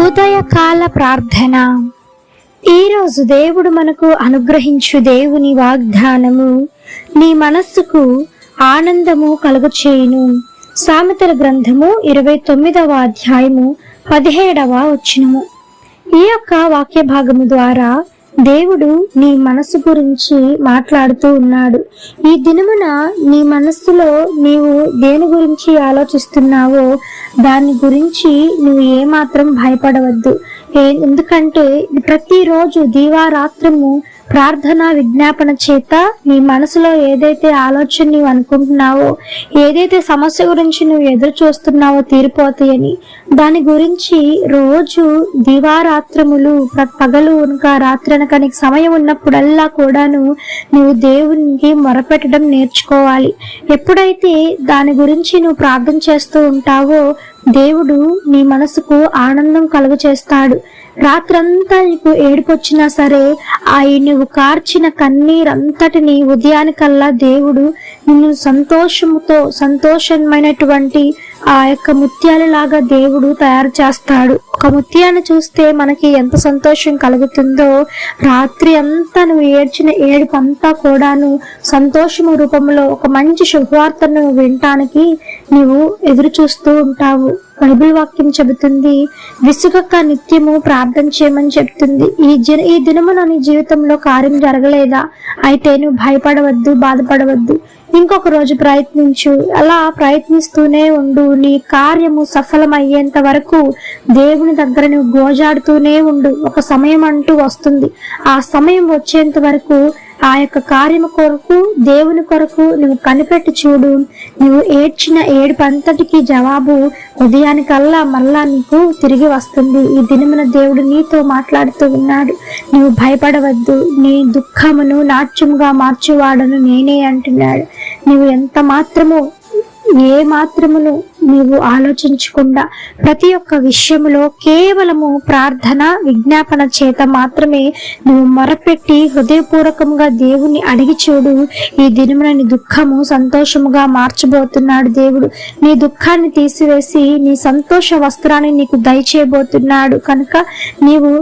ఉదయకాల ప్రార్థన. ఈరోజు దేవుడు మనకు అనుగ్రహించు దేవుని వాగ్దానము, నీ మనస్సుకు ఆనందము కలుగచేయును. సామెతల గ్రంథము 29వ అధ్యాయము 17వ వచనము. ఈ యొక్క వాక్య భాగము ద్వారా దేవుడు నీ మనసు గురించి మాట్లాడుతూ ఉన్నాడు. ఈ దినమున నీ మనస్సులో నీవు దేని గురించి ఆలోచిస్తున్నావో దాని గురించి నువ్వు ఏమాత్రం భయపడవద్దు. ఎందుకంటే ప్రతిరోజు దీవారాత్రము ప్రార్థన విజ్ఞాపన చేత నీ మనసులో ఏదైతే ఆలోచన నువ్వు అనుకుంటున్నావో, ఏదైతే సమస్య గురించి నువ్వు ఎదురు చూస్తున్నావో తీరిపోతాయని, దాని గురించి రోజు దివారాత్రములు పగలు అనక రాత్రి అనక నీకు సమయం ఉన్నప్పుడల్లా కూడాను నువ్వు దేవునికి మొరపెట్టడం నేర్చుకోవాలి. ఎప్పుడైతే దాని గురించి నువ్వు ప్రార్థన చేస్తూ ఉంటావో దేవుడు నీ మనసుకు ఆనందం కలుగ చేస్తాడు. రాత్రంతా నీకు ఏడుపొచ్చినా సరే నువ్వు కార్చిన కన్నీరంతటిని ఉదయానికల్లా దేవుడు నిన్ను సంతోషమైనటువంటి ఆ యొక్క ముత్యాలలాగా దేవుడు తయారు చేస్తాడు. ఒక ముత్యాన్ని చూస్తే మనకి ఎంత సంతోషం కలుగుతుందో, రాత్రి అంతా నువ్వు ఏడ్చిన ఏడుపు అంతా కూడాను సంతోషము రూపంలో ఒక మంచి శుభవార్తను వినటానికి నీవు ఎదురు చూస్తూ ఉంటావు. బైబిల్ వాక్యం చెబుతుంది, విసుగక నిత్యము ప్రార్థన చేయమని చెప్తుంది. ఈ దినమున నీ జీవితంలో కార్యం జరగలేదా? అయితే నువ్వు భయపడవద్దు, బాధపడవద్దు. ఇంకొక రోజు ప్రయత్నించు. అలా ప్రయత్నిస్తూనే ఉండు. నీ కార్యము సఫలమయ్యేంత వరకు దేవుని దగ్గర నువ్వు గోజాడుతూనే ఉండు. ఒక సమయం అంటూ వస్తుంది. ఆ సమయం వచ్చేంత వరకు ఆ యొక్క కార్యము కొరకు, దేవుని కొరకు నువ్వు కనిపెట్టి చూడు. నువ్వు ఏడ్చిన ఏడుపంతటికి జవాబు ఉదయానికల్లా మళ్ళా నీకు తిరిగి వస్తుంది. ఈ దినమున దేవుడు నీతో మాట్లాడుతూ ఉన్నాడు. నువ్వు భయపడవద్దు, నీ దుఃఖమును నాట్యముగా మార్చేవాడను నేనే అంటున్నాడు. నువ్వు ఎంత మాత్రము ఏ మాత్రమును నీవు ఆలోచించకుండా ప్రతి ఒక్క విషయములో కేవలము ప్రార్థన విజ్ఞాపన చేత మాత్రమే నువ్వు మొరపెట్టి హృదయపూర్వకంగా దేవుని అడిగి చూడు. ఈ దినమున నీ దుఃఖము సంతోషముగా మార్చబోతున్నాడు దేవుడు. నీ దుఃఖాన్ని తీసివేసి నీ సంతోష వస్త్రాన్ని నీకు దయచేయబోతున్నాడు. కనుక నీవు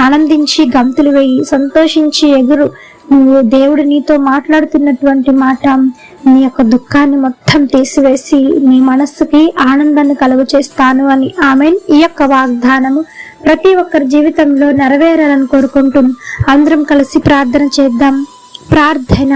ఆనందించి గంతులు వేయి, సంతోషించి ఎగురు. నువ్వు దేవుడు నీతో మాట్లాడుతున్నటువంటి మాట, నీ యొక్క దుఃఖాన్ని మొత్తం తీసివేసి నీ మనస్సుకి ఆనందాన్ని కలుగ చేస్తాను అని. ఆమేన్. ఈ యొక్క వాగ్దానము ప్రతి ఒక్కరి జీవితంలో నెరవేరాలని కోరుకుంటూ అందరం కలిసి ప్రార్థన చేద్దాం. ప్రార్థన.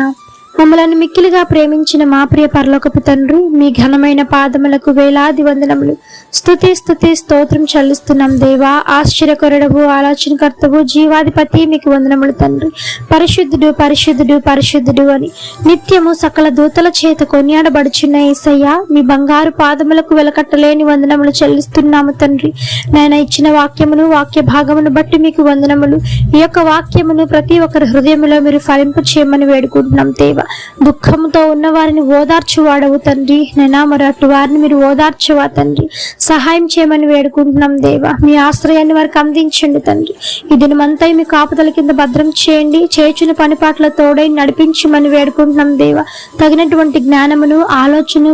మమ్మలను మిక్కిలిగా ప్రేమించిన మా ప్రియ పరలోకపు తండ్రి, మీ ఘనమైన పాదములకు వేలాది వందనములు, స్తుతి స్తోత్రం చెల్లిస్తున్నాం దేవా. ఆశ్చర్యకరుడవు, ఆలోచనకర్తవు, జీవాధిపతి మీకు వందనములు తండ్రి. పరిశుద్ధుడు పరిశుద్ధుడు పరిశుద్ధుడు అని నిత్యము సకల దూతల చేత కొనియాడబడుచున్న యేసయ్య, మీ బంగారు పాదములకు వెలకట్టలేని వందనములు చెల్లిస్తున్నాము తండ్రి. నేను ఇచ్చిన వాక్యమును వాక్య భాగమును బట్టి మీకు వందనములు. ఈ యొక్క వాక్యమును ప్రతి ఒక్కరి హృదయంలో మీరు ఫలింపు చేయమని వేడుకుంటున్నాం దేవా. దుఃఖంతో ఉన్న వారిని ఓదార్చువాడవు తండ్రి. నైనా మరి అటు వారిని మీరు ఓదార్చువా తండ్రి. సహాయం చేయమని వేడుకుంటున్నాం దేవా. మీ ఆశ్రయాన్ని వారికి అందించండి తండ్రి. ఈ దినమంతా మీ కాపుదల కింద భద్రం చేయండి. చేయుచున్న పనిపాట్ల తోడై నడిపించమని వేడుకుంటున్నాం దేవా. తగినటువంటి జ్ఞానమును, ఆలోచన,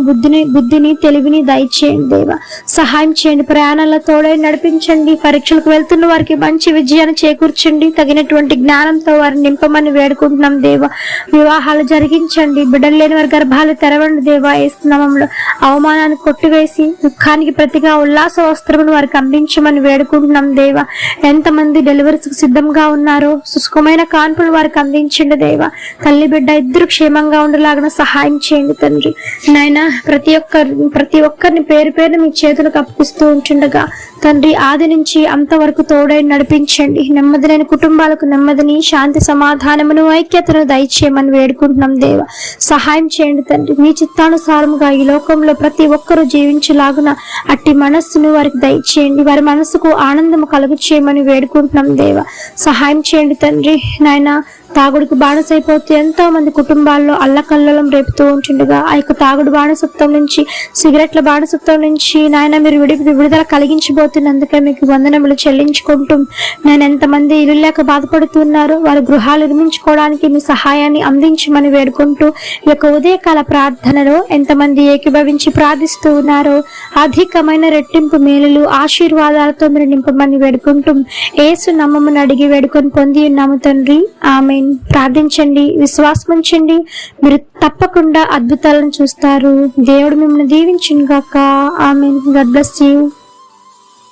బుద్ధిని తెలివిని దయచేయండి దేవా. సహాయం చేయండి. ప్రయాణాల తోడై నడిపించండి. పరీక్షలకు వెళ్తున్న వారికి మంచి విజయాన్ని చేకూర్చండి. తగినటువంటి జ్ఞానంతో వారిని నింపమని వేడుకుంటున్నాం దేవా. వివాహాలు జరిగించండి. బిడ్డలు లేని వారి గర్భాలు తెరవండి దేవా. యేసు నామములో అవమానాన్ని కొట్టివేసి దుఃఖానికి ప్రతిగా ఉల్లాస వస్త్రమును వారికి అందించమని వేడుకుంటున్నాం దేవా. ఎంతమంది డెలివరీస్ సిద్ధంగా ఉన్నారో శుష్కమైన కాన్పులు వారికి అందించండి దేవా. తల్లి బిడ్డ ఇద్దరు క్షేమంగా ఉండేలాగా సహాయం చేయండి తండ్రి. నాయనా ప్రతి ఒక్కరిని పేరు పేరు మీ చేతులకు అప్పగిస్తూ ఉంటుండగా తండ్రి, ఆది నుంచి అంతవరకు తోడై నడిపించండి. నెమ్మది లేని కుటుంబాలకు నెమ్మదిని, శాంతి సమాధానమును, ఐక్యతను దయచేయమని వేడుకుంటున్నాం దేవా. సహాయం చేయండి తండ్రి. మీ చిత్తానుసారముగా ఈ లోకంలో ప్రతి ఒక్కరూ జీవించలాగున అట్టి మనస్సును వారికి దయచేయండి. వారి మనస్సుకు ఆనందము కలుగు చేయమని వేడుకుంటున్నాం దేవా. సహాయం చేయండి తండ్రి. నాయన తాగుడికి బానిసైపోతూ ఎంతో మంది కుటుంబాల్లో అల్లకల్లోలం రేపుతూ ఉంటుండగా ఆ యొక్క తాగుడు బానిసత్వం నుంచి, సిగరెట్ల బానిసత్వం నుంచి నాయన మీరు విడుదల కలిగించబోతున్నందుకే మీకు వందనములు చెల్లించుకుంటూ, నేను ఎంతమంది ఇల్లు లేక బాధపడుతున్నారు వారి గృహాలు నిర్మించుకోవడానికి మీ సహాయాన్ని అందించమని వేడుకుంటూ, ఈ యొక్క ఉదయకాల ప్రార్థనలో ఎంతమంది ఏకీభవించి ప్రార్థిస్తూ ఉన్నారో అధికమైన రెట్టింపు మేలులు ఆశీర్వాదాలతో మీరు నింపమని వేడుకుంటూ యేసు నామమున అడిగి వేడుకొని పొంది ఉన్నాము తండ్రి, ఆమేన్. ప్రార్థించండి, విశ్వాసం ఉంచండి, మీరు తప్పకుండా అద్భుతాలను చూస్తారు. దేవుడు మిమ్మల్ని దీవించును గాక. ఆమేన్. God bless you.